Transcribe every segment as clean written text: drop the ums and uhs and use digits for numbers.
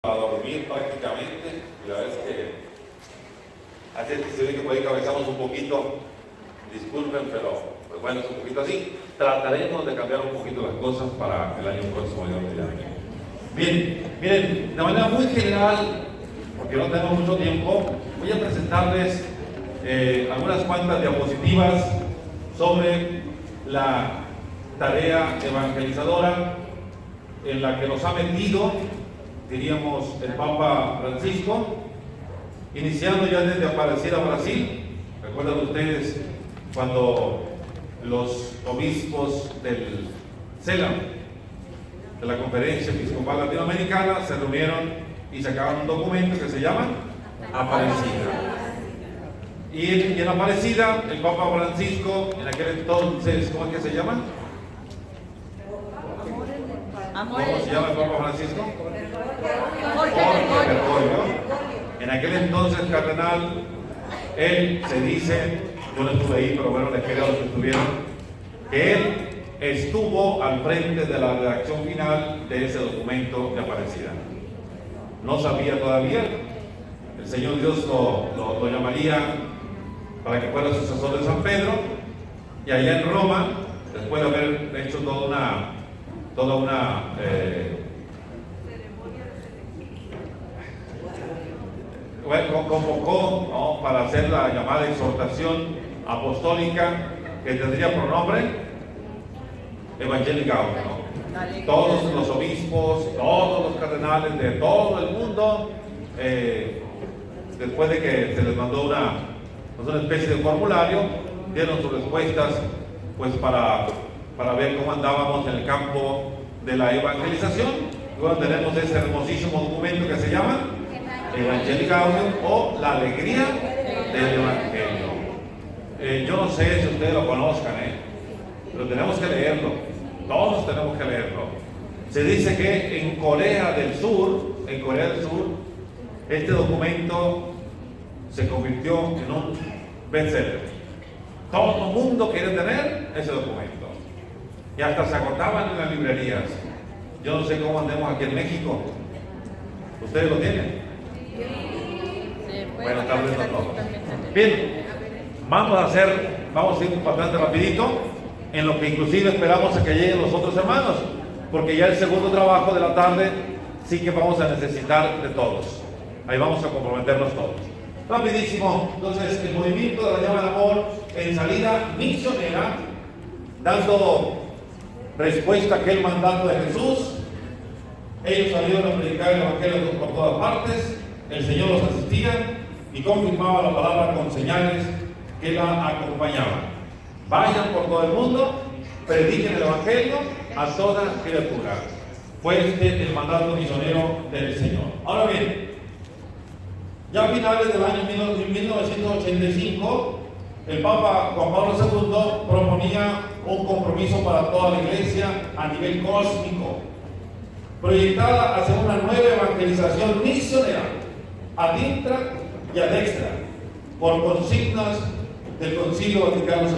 A dormir prácticamente, y la verdad es que así es que se ve que por ahí cabezamos un poquito, disculpen, pero pues bueno, es un poquito así. Trataremos de cambiar un poquito las cosas para el año próximo. Bien, miren, de manera muy general, porque no tenemos mucho tiempo, voy a presentarles algunas cuantas diapositivas sobre la tarea evangelizadora en la que nos ha metido, diríamos, el Papa Francisco, iniciando ya desde Aparecida, Brasil. ¿Recuerdan ustedes cuando los obispos del CELAM, de la Conferencia Episcopal Latinoamericana, se reunieron y sacaron un documento que se llama Aparecida? Y en Aparecida, el Papa Francisco, en aquel entonces, ¿cómo es que se llama? ¿Cómo se llama el Papa Francisco? Jorge Bergoglio. En aquel entonces, cardenal, él se dice, yo no estuve ahí, pero bueno, les quedé a los que estuvieron, que él estuvo al frente de la redacción final de ese documento de Aparecida. No sabía todavía, el Señor Dios lo llamaría para que fuera sucesor de San Pedro, y allá en Roma, después de haber hecho toda una convocó, ¿no?, para hacer la llamada exhortación apostólica que tendría por nombre Evangelii Gaudium, ¿no? Todos los obispos, todos los cardenales de todo el mundo, después de que se les mandó una especie de formulario, dieron sus respuestas pues para ver cómo andábamos en el campo de la evangelización. Y bueno, tenemos ese hermosísimo documento que se llama Evangelii Gaudium, o la alegría del Evangelio. Yo no sé si ustedes lo conozcan, pero tenemos que leerlo. Todos tenemos que leerlo. Se dice que en Corea del Sur, este documento se convirtió en un bestseller. Todo el mundo quiere tener ese documento. Y hasta se agotaban en las librerías. Yo no sé cómo andemos aquí en México. ¿Ustedes lo tienen? Bueno, tal vez no todos. Bien, vamos a ir bastante rapidito, en lo que inclusive esperamos a que lleguen los otros hermanos, porque ya el segundo trabajo de la tarde sí que vamos a necesitar de todos. Ahí vamos a comprometernos todos. Rapidísimo, entonces, el movimiento de la llama de amor en salida misionera, dando respuesta a aquel mandato de Jesús. Ellos salieron a predicar el Evangelio por todas partes. El Señor los asistía y confirmaba la palabra con señales que la acompañaban. Vayan por todo el mundo, prediquen el Evangelio a toda criatura. Fue este el mandato misionero del Señor. Ahora bien, ya a finales del año 1985, el Papa Juan Pablo II proponía un compromiso para toda la Iglesia a nivel cósmico, proyectada hacia una nueva evangelización misionera, ad intra y ad extra, por consignas del Concilio Vaticano II.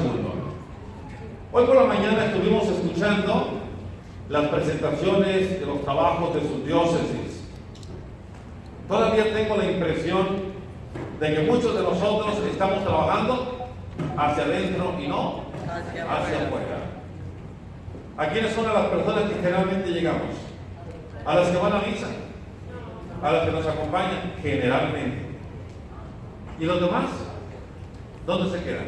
Hoy por la mañana estuvimos escuchando las presentaciones de los trabajos de sus diócesis. Todavía tengo la impresión de que muchos de nosotros estamos trabajando hacia adentro y no hacia afuera. ¿A quiénes son las personas que generalmente llegamos? A las que van a misa, a las que nos acompañan, generalmente. ¿Y los demás? ¿Dónde se quedan?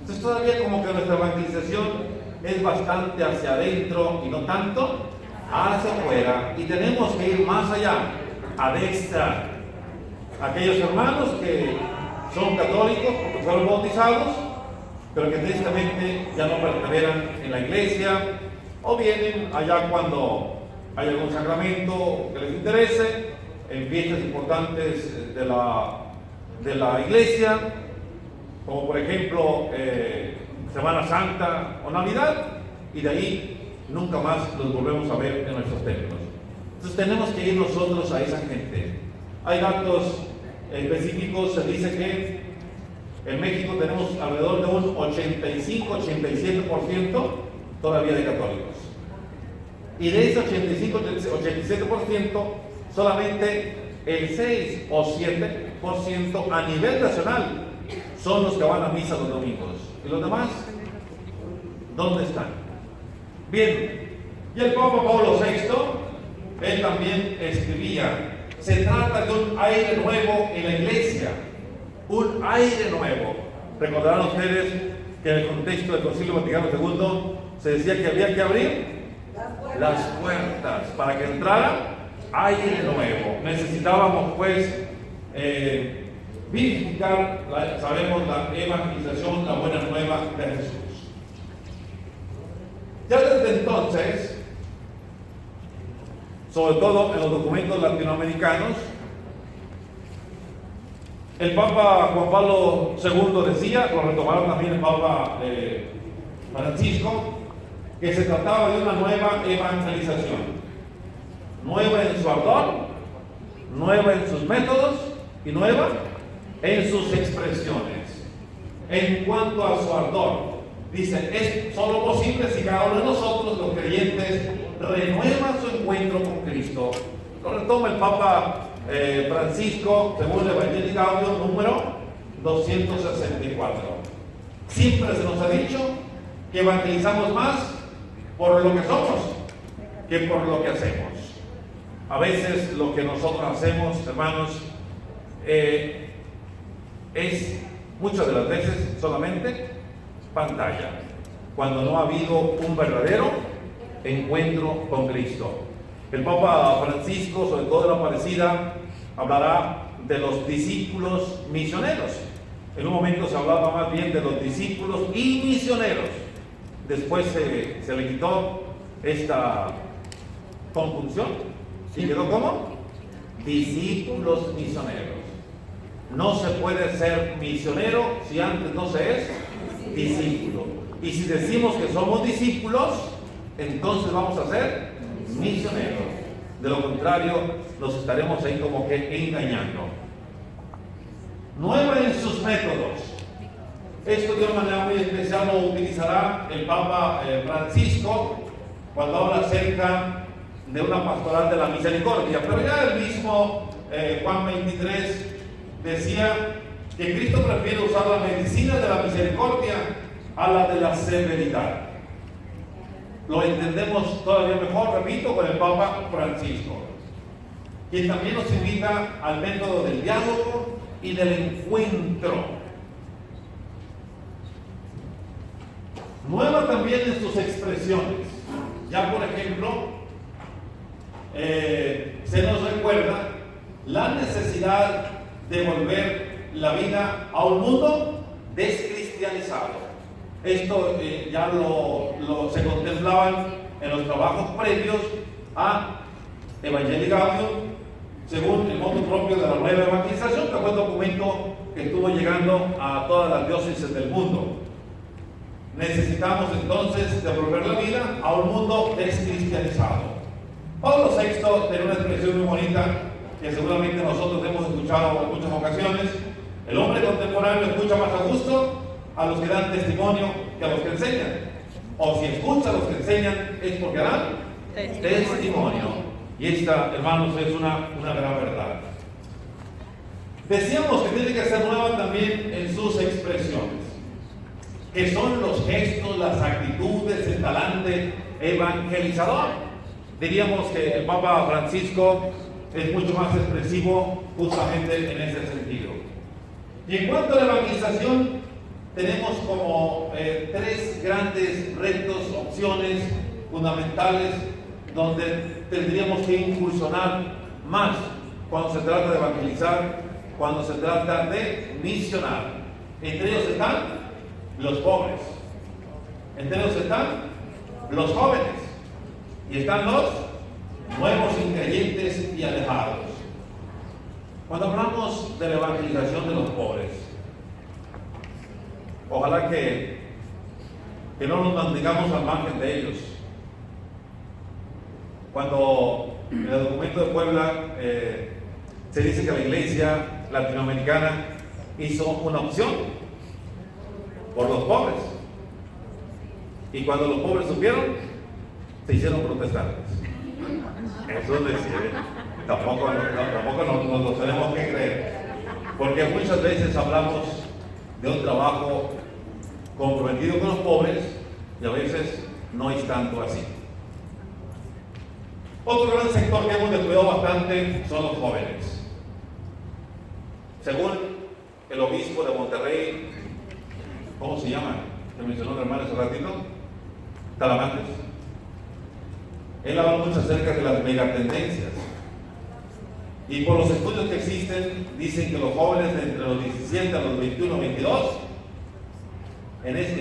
Entonces todavía como que nuestra evangelización es bastante hacia adentro y no tanto hacia afuera. Y tenemos que ir más allá, ad extra. Aquellos hermanos que son católicos porque fueron bautizados, pero que tristemente ya no perseveran en la iglesia, o vienen allá cuando hay algún sacramento que les interese, en fiestas importantes de la iglesia, como por ejemplo Semana Santa o Navidad, y de ahí nunca más los volvemos a ver en nuestros templos. Entonces tenemos que ir nosotros a esa gente. Hay datos específicos, se dice que en México tenemos alrededor de un 85-87% todavía de católicos. Y de ese 85-87%, solamente el 6 o 7% a nivel nacional son los que van a misa los domingos. ¿Y los demás? ¿Dónde están? Bien, y el Papa Pablo VI, él también escribía, se trata de un aire nuevo en la iglesia, un aire nuevo. Recordarán ustedes que en el contexto del Concilio Vaticano II se decía que había que abrir las puertas para que entrara aire nuevo. Necesitábamos pues vivificar, sabemos, la evangelización, la buena nueva de Jesús. Ya desde entonces, sobre todo en los documentos latinoamericanos, el Papa Juan Pablo II decía, lo retomaron también el Papa Francisco, que se trataba de una nueva evangelización, nueva en su ardor, nueva en sus métodos y nueva en sus expresiones. En cuanto a su ardor, dice, es solo posible si cada uno de nosotros, los creyentes, renueva su encuentro con Cristo. Lo retoma el Papa Francisco, según el Evangelii Gaudium número 264. Siempre se nos ha dicho que evangelizamos más por lo que somos que por lo que hacemos. A veces lo que nosotros hacemos, hermanos, es muchas de las veces solamente pantalla, cuando no ha habido un verdadero encuentro con Cristo. El Papa Francisco, sobre todo en la Aparecida, hablará de los discípulos misioneros. En un momento se hablaba más bien de los discípulos y misioneros. Después se le quitó esta conjunción y quedó como discípulos misioneros. No se puede ser misionero si antes no se es discípulo. Y si decimos que somos discípulos, entonces vamos a ser misioneros. De lo contrario, nos estaremos ahí como que engañando. Nueva en sus métodos. Esto de una manera muy especial lo utilizará el Papa Francisco cuando habla acerca de una pastoral de la misericordia. Pero ya el mismo Juan 23 decía que Cristo prefiere usar la medicina de la misericordia a la de la severidad. Lo entendemos todavía mejor, repito, con el Papa Francisco, quien también nos invita al método del diálogo y del encuentro. Nueva también en sus expresiones. Ya por ejemplo, se nos recuerda la necesidad de volver la vida a un mundo descristianizado. Esto ya se contemplaban en los trabajos previos a Evangelii Gaudium, según el modo propio de la nueva evangelización, que fue un documento que estuvo llegando a todas las diócesis del mundo. Necesitamos entonces devolver la vida a un mundo descristianizado. Pablo VI tiene una expresión muy bonita que seguramente nosotros hemos escuchado en muchas ocasiones. El hombre contemporáneo escucha más a gusto a los que dan testimonio que a los que enseñan. O si escucha a los que enseñan es porque dan testimonio. Y esta, hermanos, es una gran verdad. Decíamos que tiene que ser nueva también en sus expresiones, que son los gestos, las actitudes, el talante evangelizador. Diríamos que el Papa Francisco es mucho más expresivo justamente en ese sentido. Y en cuanto a la evangelización, tenemos como tres grandes retos, opciones fundamentales, donde tendríamos que incursionar más cuando se trata de evangelizar, cuando se trata de misionar. Entre ellos están los pobres, entre ellos están los jóvenes y están los nuevos increyentes y alejados. Cuando hablamos de la evangelización de los pobres, ojalá que no nos mantengamos al margen de ellos. Cuando en el documento de Puebla se dice que la iglesia latinoamericana hizo una opción por los pobres, y cuando los pobres supieron, se hicieron protestantes. Eso decía. Tampoco nos lo tenemos que creer, porque muchas veces hablamos de un trabajo comprometido con los pobres y a veces no es tanto así. Otro gran sector que hemos descuidado bastante son los jóvenes. Según el obispo de Monterrey, ¿cómo se llama? Que mencionó el hermano hace ratito, Talamantes. Él habla mucho acerca de las megatendencias. Y por los estudios que existen, dicen que los jóvenes de entre los 17 a los 21, 22, en ese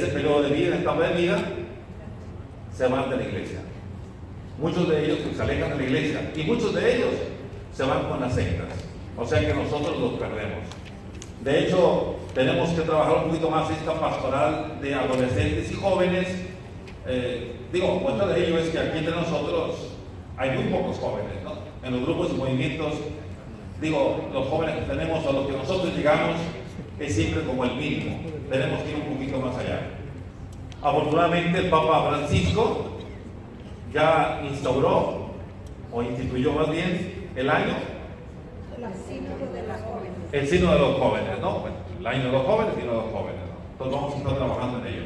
periodo de vida, en esta etapa de vida, se van de la iglesia. Muchos de ellos se alejan de la iglesia y muchos de ellos se van con las sectas. O sea que nosotros los perdemos. De hecho, tenemos que trabajar un poquito más esta pastoral de adolescentes y jóvenes. Muestra de ello es que aquí entre nosotros hay muy pocos jóvenes, ¿no? En los grupos y movimientos, los jóvenes que tenemos, a los que nosotros llegamos, es siempre como el mínimo. Tenemos que ir un poquito más allá. Afortunadamente, el Papa Francisco ya instauró, o instituyó más bien, el año. El sínodo de los jóvenes, ¿no? Bueno, el año de los jóvenes y de los jóvenes, ¿no? Entonces vamos a estar trabajando en ello.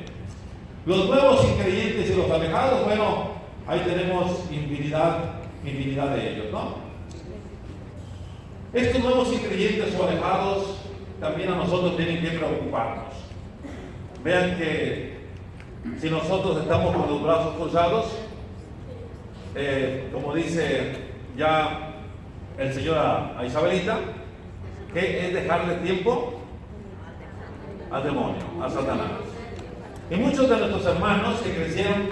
Los nuevos increyentes y los alejados, bueno, ahí tenemos infinidad de ellos, ¿no? Estos nuevos increyentes o alejados también a nosotros tienen que preocuparnos. Vean que si nosotros estamos con los brazos cruzados, como dice ya el señor a Isabelita, que es dejarle tiempo al demonio, a Satanás. Y muchos de nuestros hermanos que crecieron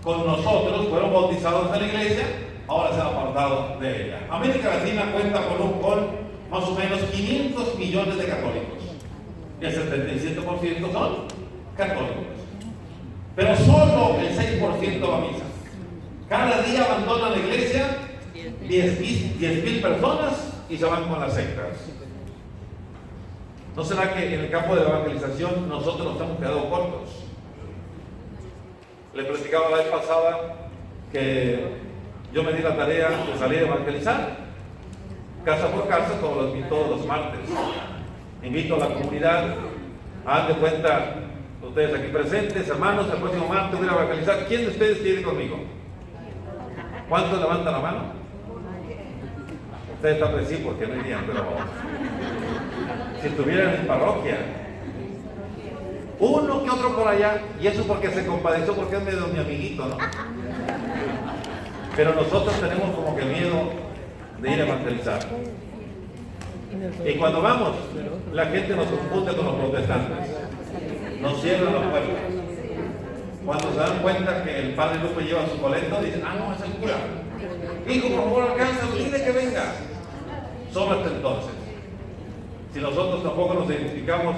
con nosotros, fueron bautizados en la iglesia, ahora se han apartado de ella. América Latina cuenta con más o menos 500 millones de católicos. Y el 77% son católicos. Pero solo el 6% va a misa. Cada día abandonan la iglesia 10,000 personas y se van con las sectas. ¿No será que en el campo de la evangelización nosotros nos hemos quedado cortos? Le platicaba la vez pasada que yo me di la tarea de salir a evangelizar casa por casa todos los martes. Invito a la comunidad, hagan de cuenta ustedes aquí presentes, hermanos, el próximo martes voy a evangelizar. ¿Quién de ustedes quiere ir conmigo? ¿Cuántos levantan la mano? Ustedes están de sí porque no irían, pero si estuvieran en parroquia, uno que otro por allá, y eso porque se compadeció, porque es medio mi amiguito, ¿no? Pero nosotros tenemos como que miedo de ir a evangelizar. Y cuando vamos, la gente nos confunde con los protestantes, nos cierran las puertas. Cuando se dan cuenta que el padre Lupe lleva su boleto, dicen, no, es el cura. Hijo, por favor, alcanza, dile que venga. Solo hasta entonces. Si nosotros tampoco nos identificamos,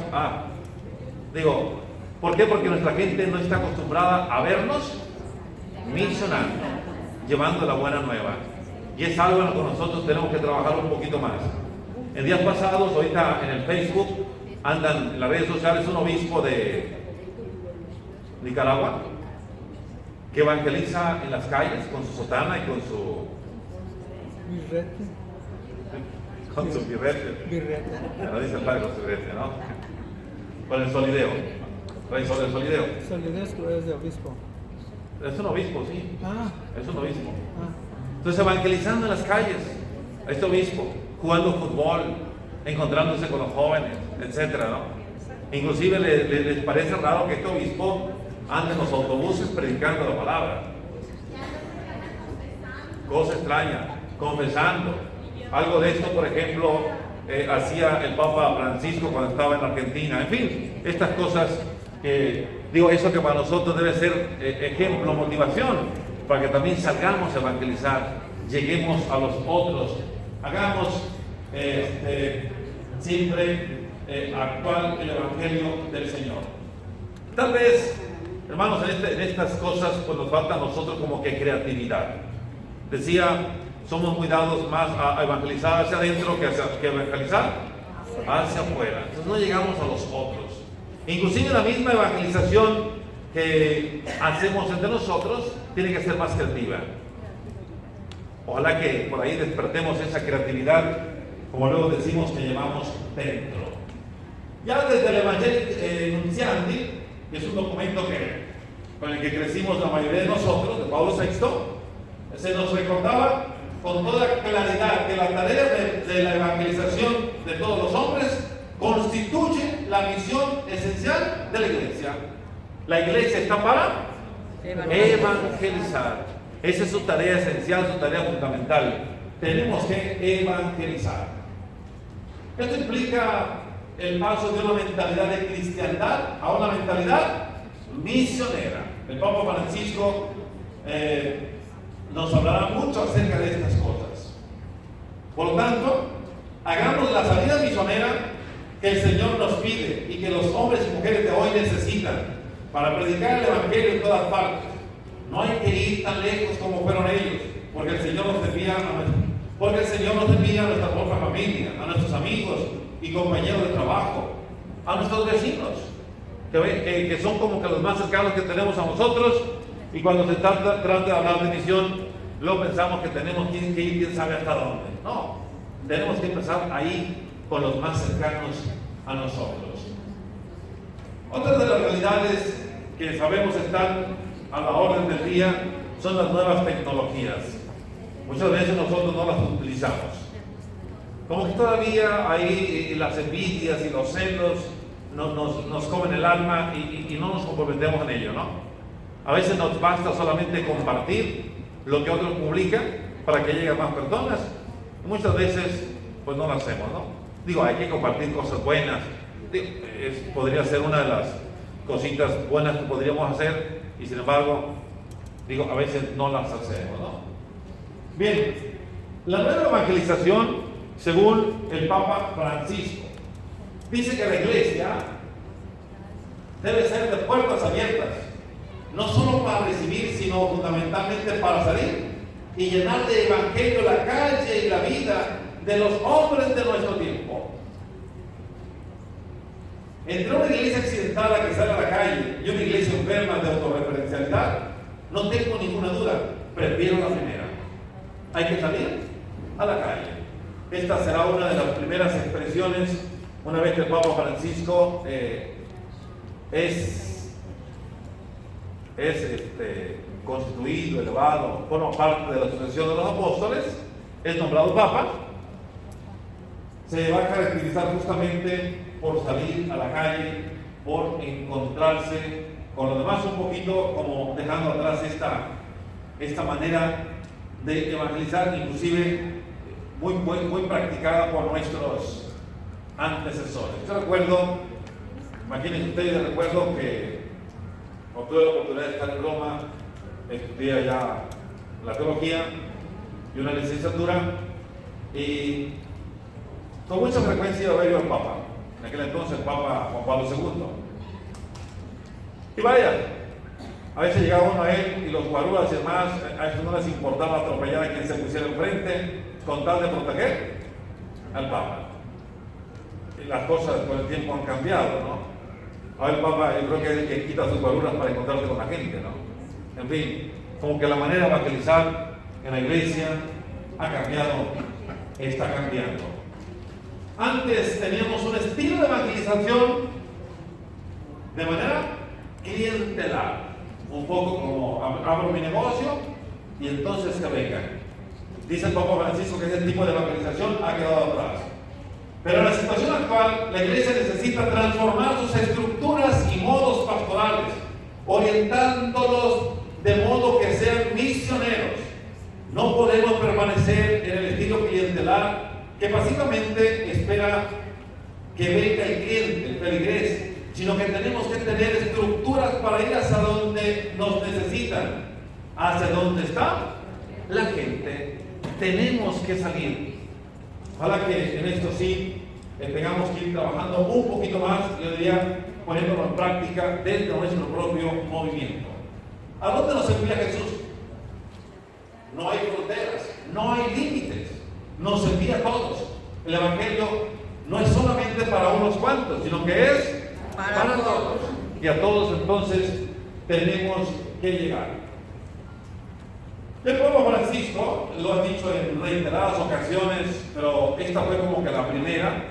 ¿por qué? Porque nuestra gente no está acostumbrada a vernos misionando, llevando la buena nueva. Y es algo en lo que nosotros tenemos que trabajar un poquito más. En días pasados, ahorita en el Facebook, andan en las redes sociales un obispo de Nicaragua que evangeliza en las calles con su sotana y con su birrete. No dice el padre con su birrete, ¿no? Con el solideo. Sobre el solideo. Solideo es de obispo. Es un obispo, sí. Es un obispo. Entonces evangelizando en las calles, a este obispo, jugando fútbol, encontrándose con los jóvenes, etcétera, ¿no? Inclusive les parece raro que este obispo ande en los autobuses predicando la palabra. Cosa extraña, confesando. Algo de esto, por ejemplo, hacía el Papa Francisco cuando estaba en Argentina. En fin, estas cosas que, eso que para nosotros debe ser ejemplo, motivación, para que también salgamos a evangelizar, lleguemos a los otros, hagamos siempre actual el Evangelio del Señor. Tal vez, hermanos, en estas cosas pues nos falta a nosotros como que creatividad. Decía, somos muy dados más a evangelizar hacia adentro que evangelizar hacia afuera. Entonces no llegamos a los otros. Inclusive la misma evangelización que hacemos entre nosotros tiene que ser más creativa. Ojalá que por ahí despertemos esa creatividad, como luego decimos, que llevamos dentro. Ya desde el Evangelii Nuntiandi, que es un documento con el que crecimos la mayoría de nosotros, de Pablo VI, se nos recordaba con toda claridad que la tarea de la evangelización de todos los hombres constituye la misión esencial de la iglesia. La iglesia está para evangelizar. Esa es su tarea esencial, su tarea fundamental. Tenemos que evangelizar. Esto implica el paso de una mentalidad de cristiandad a una mentalidad misionera. El Papa Francisco nos hablará mucho acerca de estas cosas. Por lo tanto, hagamos la salida misionera que el Señor nos pide y que los hombres y mujeres de hoy necesitan para predicar el Evangelio en todas partes. No hay que ir tan lejos como fueron ellos, porque el Señor nos envía a nuestra propia familia, a nuestros amigos y compañeros de trabajo, a nuestros vecinos, que son como que los más cercanos que tenemos a nosotros, y cuando se trata de hablar de misión, luego pensamos que tenemos que ir quién sabe hasta dónde. No, tenemos que empezar ahí con los más cercanos a nosotros. Otras de las realidades que sabemos están a la orden del día son las nuevas tecnologías. Muchas veces nosotros no las utilizamos. Como que todavía ahí las envidias y los celos nos comen el alma y no nos comprometemos en ello, ¿no? A veces nos basta solamente compartir lo que otros publican para que lleguen más personas. Muchas veces pues no lo hacemos, ¿no? Digo, hay que compartir cosas buenas. Podría ser una de las cositas buenas que podríamos hacer, y sin embargo, digo, a veces no las hacemos, ¿no? Bien, la nueva evangelización, según el Papa Francisco, dice que la iglesia debe ser de puertas abiertas, no solo para recibir, sino fundamentalmente para salir y llenar de evangelio la calle y la vida de los hombres de nuestro tiempo. Entre una iglesia accidentada que sale a la calle y una iglesia enferma de autorreferencialidad, no tengo ninguna duda, prefiero la primera. Hay que salir a la calle. Esta será una de las primeras expresiones, una vez que el Papa Francisco es constituido, elevado, forma parte de la sucesión de los apóstoles, es nombrado Papa. Se va a caracterizar justamente por salir a la calle, por encontrarse con los demás, un poquito como dejando atrás esta manera de evangelizar, inclusive muy practicada por nuestros antecesores. Yo recuerdo, imagínense ustedes, recuerdo que cuando tuve la oportunidad de estar en Roma, estudié allá la teología y una licenciatura, y con mucha frecuencia iba a ver yo al Papa, en aquel entonces el Papa Juan Pablo II. Y vaya, a veces llegaba uno a él y los guaruras y demás, a ellos no les importaba atropellar a quien se pusiera enfrente con tal de proteger al Papa. Y las cosas con el tiempo han cambiado, ¿no? Ahora el Papa, yo creo que es el que quita sus guaruras para encontrarse con la gente, ¿no? En fin, como que la manera de evangelizar en la iglesia ha cambiado, está cambiando. Antes teníamos un estilo de evangelización de manera clientelar, un poco como abro mi negocio y entonces que vengan. Dice el Papa Francisco que ese tipo de evangelización ha quedado atrás. Pero en la situación actual, la iglesia necesita transformar sus estructuras y modos pastorales, orientándolos de modo que sean misioneros. No podemos permanecer en el estilo clientelar que pasivamente espera que venga el cliente, el feligrés, sino que tenemos que tener estructuras para ir hacia donde nos necesitan, hacia donde está la gente. Tenemos que salir. Ojalá que en esto sí tengamos que ir trabajando un poquito más, yo diría, poniéndolo en práctica desde nuestro propio movimiento. ¿A dónde nos envía Jesús? No hay fronteras, no hay límites, nos envía a todos. El Evangelio no es solamente para unos cuantos, sino que es para todos. Y a todos entonces tenemos que llegar. El Papa Francisco lo ha dicho en reiteradas ocasiones, pero esta fue como que la primera.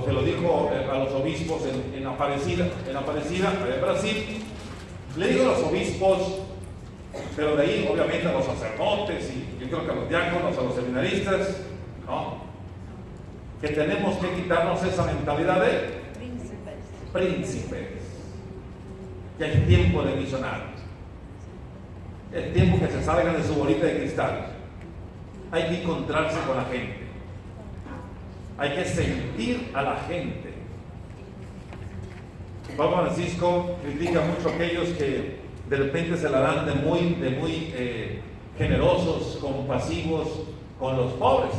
Se lo dijo a los obispos en Aparecida, allá en Brasil. Le digo a los obispos, pero de ahí obviamente a los sacerdotes y yo creo que a los diáconos, a los seminaristas, ¿no? Que tenemos que quitarnos esa mentalidad de príncipes. Que es tiempo de misionarios. Es tiempo que se salgan de su bolita de cristal. Hay que encontrarse con la gente. Hay que sentir a la gente. Papa Francisco critica mucho a aquellos que de repente se la dan de muy generosos, compasivos con los pobres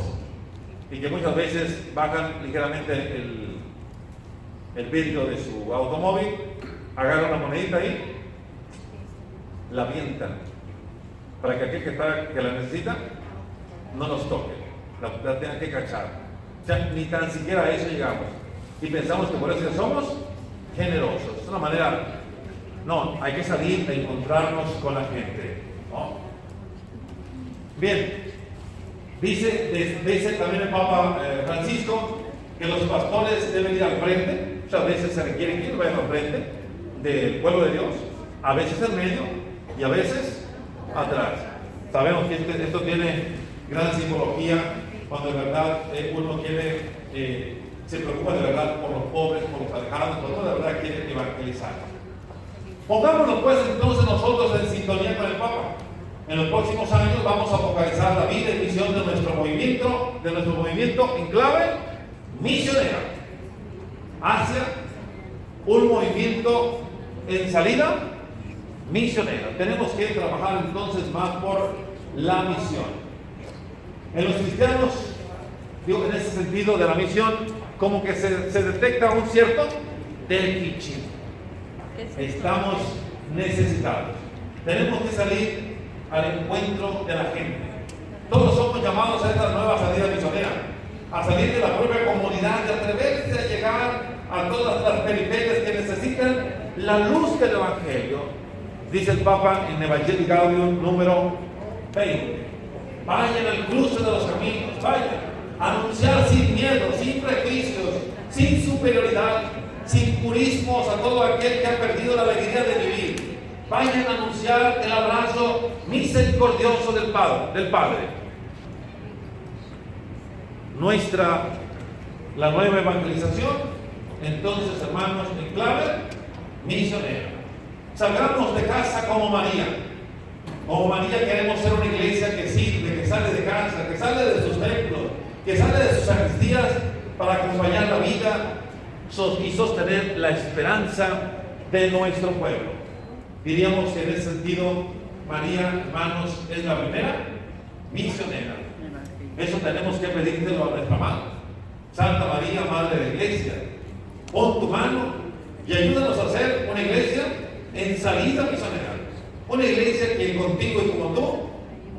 y que muchas veces bajan ligeramente el vidrio de su automóvil, agarran una monedita ahí, la avientan para que aquel que la necesita no nos toque, la tenga que cachar. O sea, ni tan siquiera a eso llegamos. Y pensamos que por eso ya somos generosos. Es una manera. No, hay que salir a encontrarnos con la gente, ¿no? Bien, dice también el Papa Francisco que los pastores deben ir al frente. Muchas veces se requiere que ellos vayan al frente del pueblo de Dios, a veces en medio y a veces atrás. Sabemos que esto tiene gran simbología. Cuando de verdad uno quiere, se preocupa de verdad por los pobres, por los alejados, cuando uno de verdad quiere evangelizar. Pongámonos pues entonces nosotros en sintonía con el Papa. En los próximos años vamos a focalizar la vida y misión de nuestro movimiento en clave misionera hacia un movimiento en salida misionera. Tenemos que trabajar entonces más por la misión. En los cristianos, digo, en ese sentido de la misión, como que se detecta un cierto déficit. Estamos necesitados. Tenemos que salir al encuentro de la gente. Todos somos llamados a esta nueva salida misionera, a salir de la propia comunidad, de atreverse a llegar a todas las periferias que necesitan la luz del Evangelio. Dice el Papa en Evangelii Gaudium número 20. Vayan al cruce de los caminos, vayan a anunciar sin miedo, sin prejuicios, sin superioridad, sin purismos a todo aquel que ha perdido la alegría de vivir. Vayan a anunciar el abrazo misericordioso del Padre. La nueva evangelización, entonces, hermanos, en clave misionera. Salgamos de casa como María. Como María queremos ser una iglesia que sirve, que sale de casa, que sale de sus templos, que sale de sus sacristías para acompañar la vida y sostener la esperanza de nuestro pueblo. Diríamos que en ese sentido, María, hermanos, es la primera misionera. Eso tenemos que pedírselo a nuestra madre. Santa María, Madre de la Iglesia, pon tu mano y ayúdanos a hacer una iglesia en salida misionera. Una iglesia que contigo y como tú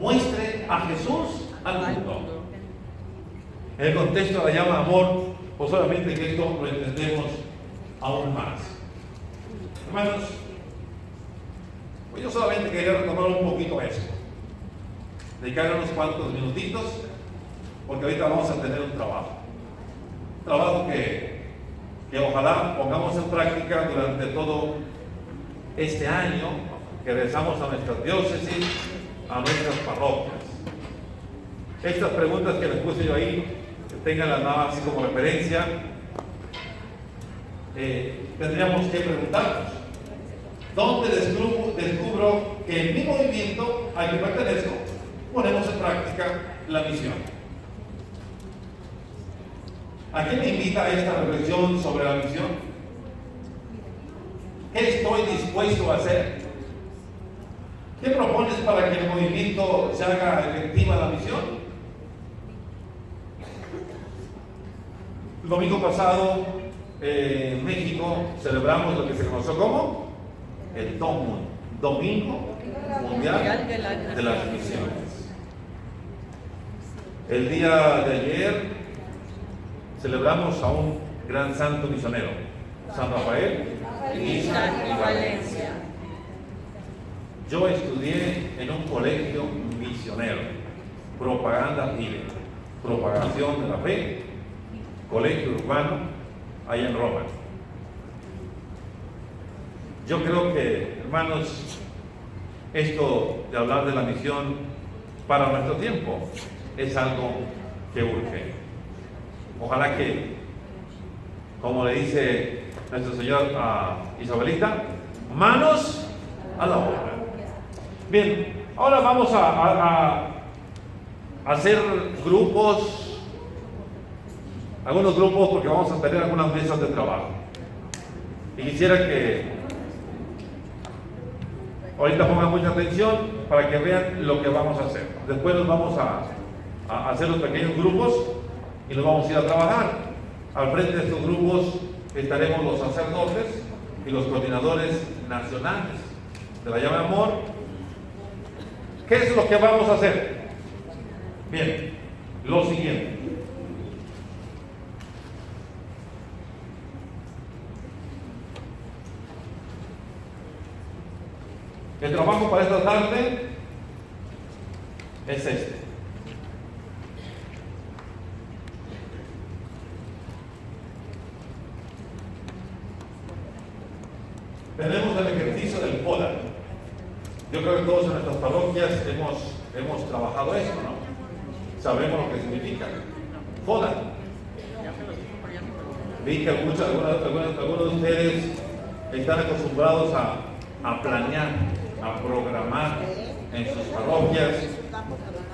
muestre a Jesús al mundo. En el contexto de la llama de amor, pues obviamente que esto lo entendemos aún más. Hermanos, pues yo solamente quería retomar un poquito eso. Dedicar unos cuantos minutitos, porque ahorita vamos a tener un trabajo. Un trabajo que ojalá pongamos en práctica durante todo este año, que regresamos a nuestras diócesis, a nuestras parroquias. Estas preguntas que les puse yo ahí, que tenganlas nada más así como referencia, tendríamos que preguntarnos: ¿dónde descubro que en mi movimiento al que pertenezco ponemos en práctica la misión? ¿A qué me invita esta reflexión sobre la misión? ¿Qué estoy dispuesto a hacer? ¿Qué propones para que el movimiento se haga efectiva la misión? El domingo pasado en México celebramos lo que se conoció como el Domingo Mundial de las Misiones. El día de ayer celebramos a un gran santo misionero, San Rafael y Valencia. Yo estudié en un colegio misionero. misionero, propaganda libre, propagación de la fe, colegio urbano, allá en Roma. Yo creo que, hermanos, esto de hablar de la misión para nuestro tiempo es algo que urge. Ojalá que, como le dice nuestro Señor a Isabelita, manos a la obra. Bien, ahora vamos a hacer grupos, algunos grupos, porque vamos a tener algunas mesas de trabajo. Y quisiera que ahorita pongan mucha atención para que vean lo que vamos a hacer. Después nos vamos a hacer los pequeños grupos y nos vamos a ir a trabajar. Al frente de estos grupos estaremos los sacerdotes y los coordinadores nacionales de la llama de amor. ¿Qué es lo que vamos a hacer? Bien, lo siguiente. El trabajo para esta tarde es este. Tenemos el ejercicio del FODA. Yo creo que todos en nuestras parroquias hemos trabajado esto, ¿no? Sabemos lo que significa. FODA. Vi que algunos de ustedes están acostumbrados a planear, a programar en sus parroquias.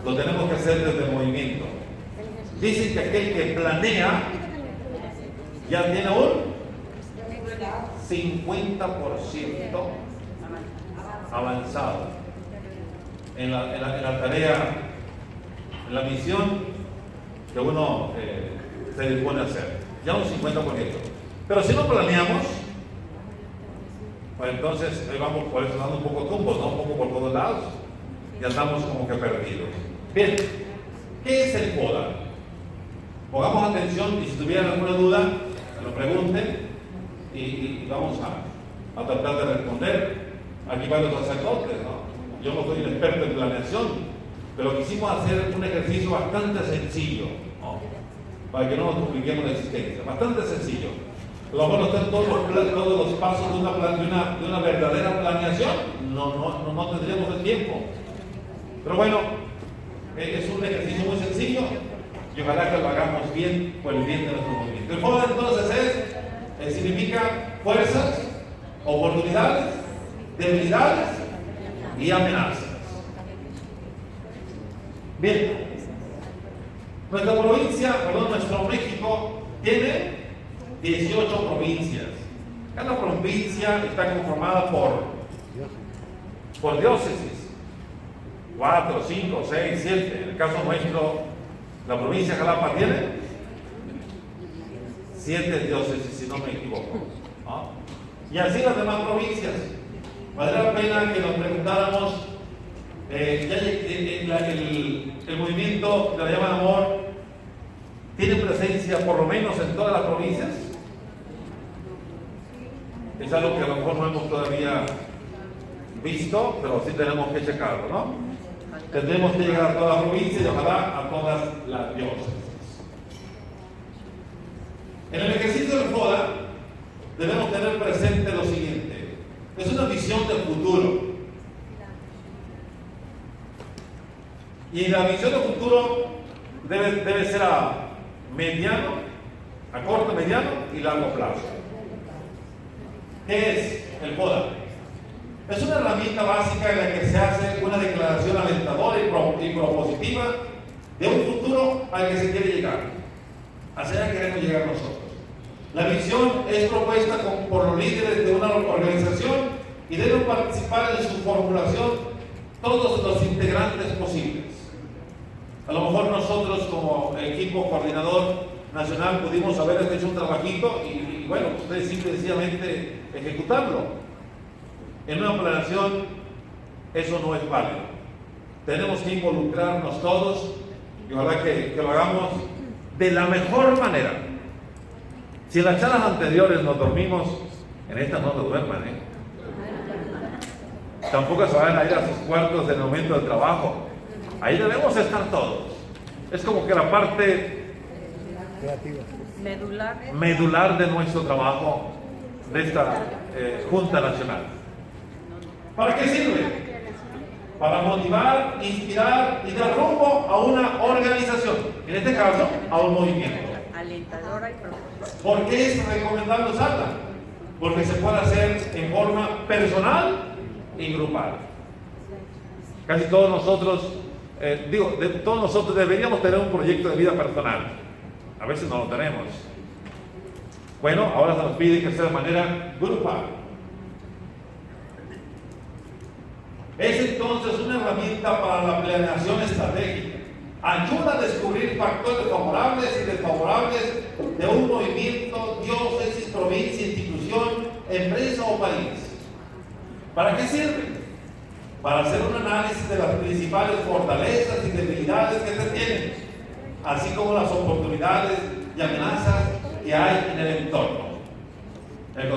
Lo tenemos que hacer desde el movimiento. Dicen que aquel que planea ya tiene un 50% avanzado en la tarea, en la misión que uno se dispone a hacer. Ya un 50%. Pero si no planeamos, pues entonces ahí vamos por eso dando un poco tumbos, ¿no? Un poco por todos lados. Y andamos como que perdidos. Bien, ¿qué es el FODA? Pongamos atención y si tuvieran alguna duda, me lo pregunten y vamos a tratar de responder. Aquí van los sacerdotes, ¿no? Yo no soy un experto en planeación, pero quisimos hacer un ejercicio bastante sencillo, ¿no? Para que no nos compliquemos la existencia. Bastante sencillo. A lo mejor no están todos los pasos de una verdadera planeación, no tendríamos el tiempo. Pero bueno, es un ejercicio muy sencillo y ojalá que lo hagamos bien por el bien de nuestro movimiento. El FODA entonces significa fuerzas, oportunidades, debilidades y amenazas. Bien, nuestro México tiene 18 provincias. Cada provincia está conformada por diócesis. 4, 5, 6, 7. En el caso nuestro, la provincia de Jalapa tiene 7 diócesis, si no me equivoco, ¿no? Y así las demás provincias. Valdría la pena que nos preguntáramos, el movimiento de la llama de amor tiene presencia por lo menos en todas las provincias. Es algo que a lo mejor no hemos todavía visto, pero sí tenemos que checarlo, ¿no? Tendremos que llegar a todas las provincias y ojalá a todas las diócesis. En el ejercicio del FODA debemos tener presente lo siguiente: es una visión del futuro. Y la visión del futuro debe ser a mediano, a corto, mediano y largo plazo. ¿Qué es el FODA? Es una herramienta básica en la que se hace una declaración alentadora y propositiva de un futuro al que se quiere llegar. Hacia allá queremos llegar nosotros. La visión es propuesta por los líderes de una organización y deben participar en su formulación todos los integrantes posibles. A lo mejor nosotros como equipo coordinador nacional pudimos haber hecho un trabajito y bueno, ustedes simple y sencillamente ejecutarlo. En una planeación eso no es válido. Tenemos que involucrarnos todos y ojalá que lo hagamos de la mejor manera. Si en las charlas anteriores nos dormimos, en estas no se duerman, Tampoco se van a ir a sus cuartos en el momento del trabajo. Ahí debemos estar todos. Es como que la parte medular de nuestro trabajo de esta Junta Nacional. ¿Para qué sirve? Para motivar, inspirar y dar rumbo a una organización, en este caso a un movimiento. Alentadora y profunda. ¿Por qué es recomendable usarla? Porque se puede hacer en forma personal y grupal. Casi todos nosotros, todos nosotros deberíamos tener un proyecto de vida personal. A veces no lo tenemos. Bueno, ahora se nos pide que sea de manera grupal. Es entonces una herramienta para la planeación estratégica. Ayuda a descubrir factores favorables y desfavorables de un movimiento, diócesis, provincia, institución, empresa o país. ¿Para qué sirve? Para hacer un análisis de las principales fortalezas y debilidades que se tienen, así como las oportunidades y amenazas que hay en el entorno. En el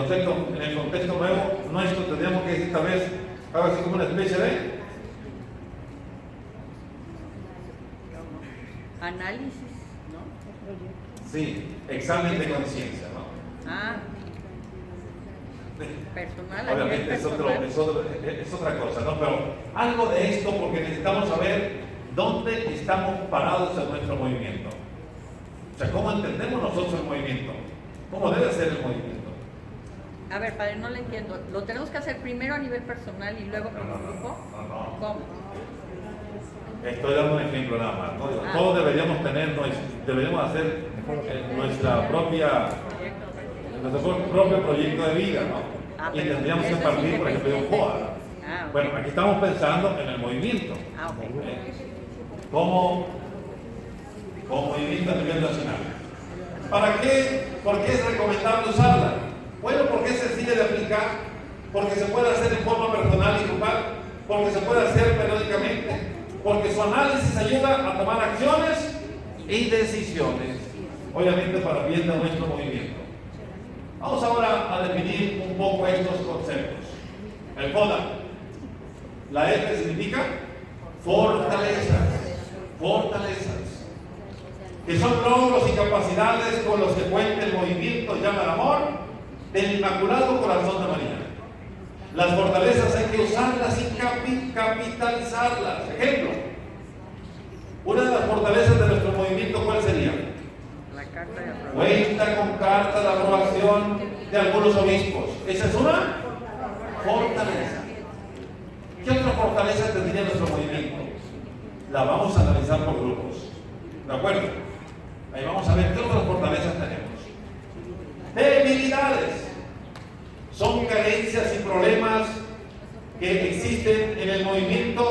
contexto nuevo nuestro tendríamos que esta vez algo así como una especie de análisis, ¿no? Sí, examen de conciencia, ¿no? Ah, personal. Obviamente es otra cosa, ¿no? Pero algo de esto porque necesitamos saber dónde estamos parados en nuestro movimiento. O sea, cómo entendemos nosotros el movimiento, cómo debe ser el movimiento. A ver, padre, no lo entiendo. ¿Lo tenemos que hacer primero a nivel personal y luego como grupo? No. ¿Cómo? Estoy dando un ejemplo nada más, ¿no? Todos deberíamos hacer nuestro propio proyecto de vida, ¿no? Y tendríamos que partir, por ejemplo, de un FOA. Bueno, aquí estamos pensando en el movimiento. Como movimiento a nivel nacional. ¿Para qué? ¿Por qué es recomendable usarla? Bueno, porque es sencilla de aplicar, porque se puede hacer en forma personal y grupal, porque se puede hacer periódicamente, porque su análisis ayuda a tomar acciones y decisiones, obviamente para bien de nuestro movimiento. Vamos ahora a definir un poco estos conceptos. El FODA, la F significa fortalezas, que son logros y capacidades con los que cuenta el movimiento Llama al Amor del Inmaculado Corazón de María. Las fortalezas hay que usarlas y capitalizarlas. Ejemplo, una de las fortalezas de nuestro movimiento, ¿cuál sería? La carta de aprobación. Cuenta con carta de aprobación de algunos obispos. Esa es una fortaleza. ¿Qué otra fortaleza tendría nuestro movimiento? La vamos a analizar por grupos. ¿De acuerdo? Ahí vamos a ver qué otras fortalezas tenemos. Debilidades. Son carencias y problemas que existen en el movimiento